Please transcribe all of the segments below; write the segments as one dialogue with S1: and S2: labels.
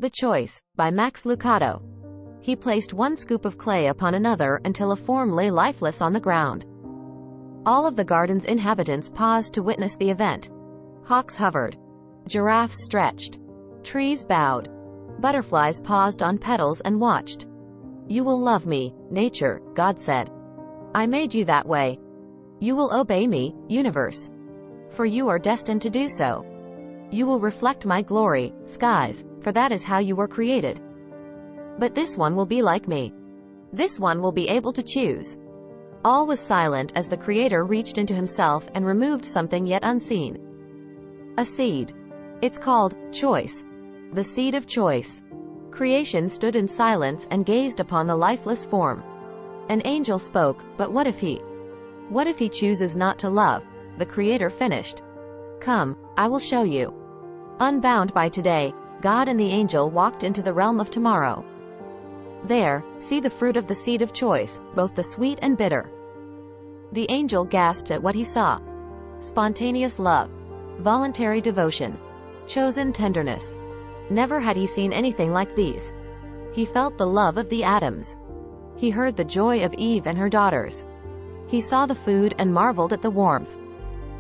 S1: The Choice, by Max Lucado. He placed one scoop of clay upon another until a form lay lifeless on the ground. All of the garden's inhabitants paused to witness the event. Hawks hovered. Giraffes stretched. Trees bowed. Butterflies paused on petals and watched. "You will love me, nature," God said. "I made you that way. You will obey me, universe. For you are destined to do so. You will reflect my glory, skies, for that is how you were created. But this one will be like me. This one will be able to choose." All was silent as the Creator reached into himself and removed something yet unseen. A seed. It's called choice. The seed of choice. Creation stood in silence and gazed upon the lifeless form. An angel spoke, but what if he chooses not to love? The Creator finished. "Come, I will show you." Unbound by today, God and the angel walked into the realm of tomorrow. There, see the fruit of the seed of choice, both the sweet and bitter. The angel gasped at what he saw. Spontaneous love. Voluntary devotion. Chosen tenderness. Never had he seen anything like these. He felt the love of the atoms. He heard the joy of Eve and her daughters. He saw the food and marveled at the warmth.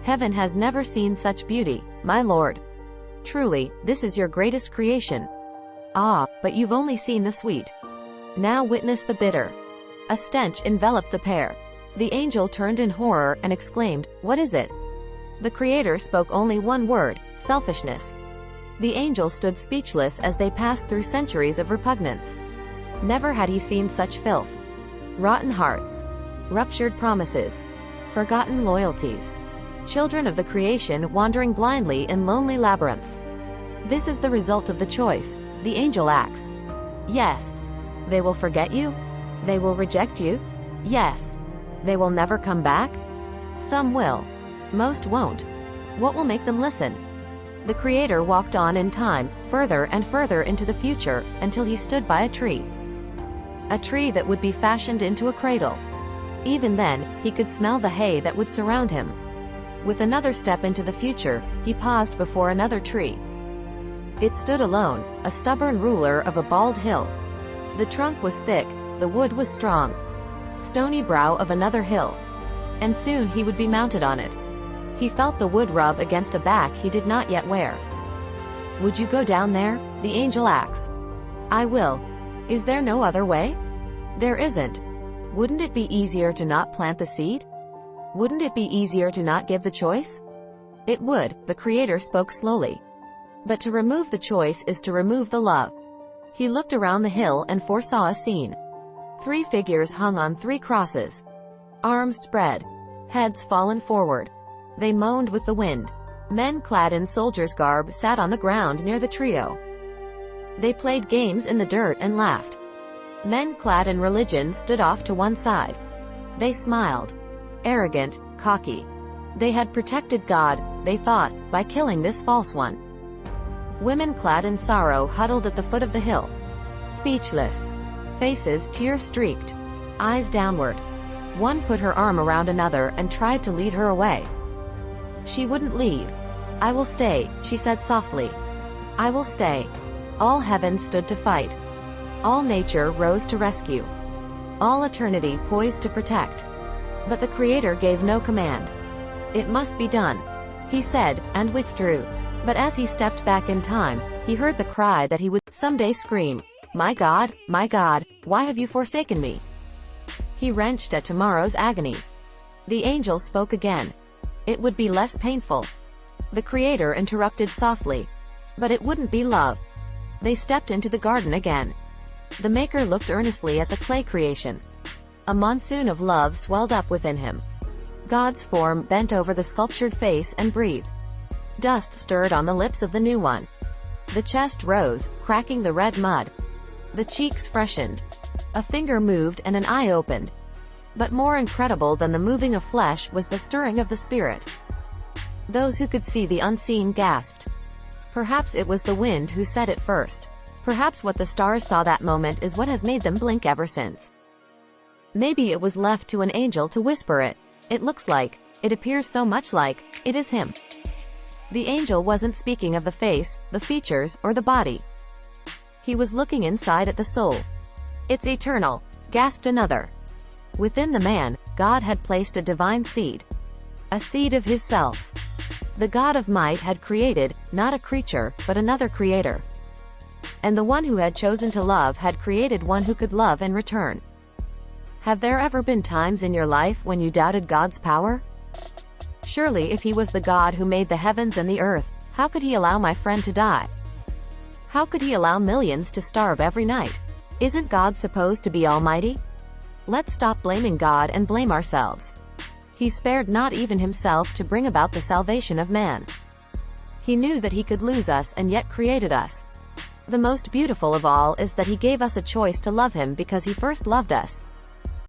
S1: Heaven has never seen such beauty, my Lord. Truly, this is your greatest creation. Ah, but you've only seen the sweet. Now witness the bitter. A stench enveloped the pair. The angel turned in horror and exclaimed, "What is it?" The Creator spoke only one word: selfishness. The angel stood speechless as they passed through centuries of repugnance. Never had he seen such filth. Rotten hearts. Ruptured promises. Forgotten loyalties. Children of the creation wandering blindly in lonely labyrinths. This is the result of the choice, the angel acts. Yes. They will forget you? They will reject you? Yes. They will never come back? Some will. Most won't. What will make them listen? The Creator walked on in time, further and further into the future, until he stood by a tree. A tree that would be fashioned into a cradle. Even then, he could smell the hay that would surround him. With another step into the future, he paused before another tree. It stood alone, a stubborn ruler of a bald hill. The trunk was thick, the wood was strong. Stony brow of another hill. And soon he would be mounted on it. He felt the wood rub against a back he did not yet wear. "Would you go down there?" the angel asks. "I will. Is there no other way?" "There isn't. Wouldn't it be easier to not plant the seed? Wouldn't it be easier to not give the choice?" "It would," the Creator spoke slowly. "But to remove the choice is to remove the love." He looked around the hill and foresaw a scene. 3 figures hung on 3 crosses. Arms spread. Heads fallen forward. They moaned with the wind. Men clad in soldier's garb sat on the ground near the trio. They played games in the dirt and laughed. Men clad in religion stood off to one side. They smiled. Arrogant, cocky. They had protected God, they thought, by killing this false one. Women clad in sorrow huddled at the foot of the hill. Speechless. Faces tear-streaked. Eyes downward. One put her arm around another and tried to lead her away. She wouldn't leave. "I will stay," she said softly. "I will stay." All heaven stood to fight. All nature rose to rescue. All eternity poised to protect. But the Creator gave no command. "It must be done," he said, and withdrew. But as he stepped back in time, he heard the cry that he would someday scream, my God, why have you forsaken me?" He wrenched at tomorrow's agony. The angel spoke again. It would be less painful. The Creator interrupted softly. But it wouldn't be love. They stepped into the garden again. The Maker looked earnestly at the clay creation. A monsoon of love swelled up within him. God's form bent over the sculptured face and breathed. Dust stirred on the lips of the new one. The chest rose, cracking the red mud. The cheeks freshened. A finger moved and an eye opened. But more incredible than the moving of flesh was the stirring of the spirit. Those who could see the unseen gasped. Perhaps it was the wind who said it first. Perhaps what the stars saw that moment is what has made them blink ever since. Maybe it was left to an angel to whisper it. It looks like, it appears so much like, it is him. The angel wasn't speaking of the face, the features, or the body. He was looking inside at the soul. It's eternal, gasped another. Within the man, God had placed a divine seed. A seed of his self. The God of might had created, not a creature, but another creator. And the one who had chosen to love had created one who could love in return. Have there ever been times in your life when you doubted God's power? Surely if he was the God who made the heavens and the earth, how could he allow my friend to die? How could he allow millions to starve every night? Isn't God supposed to be almighty? Let's stop blaming God and blame ourselves. He spared not even himself to bring about the salvation of man. He knew that he could lose us and yet created us. The most beautiful of all is that he gave us a choice to love him because he first loved us.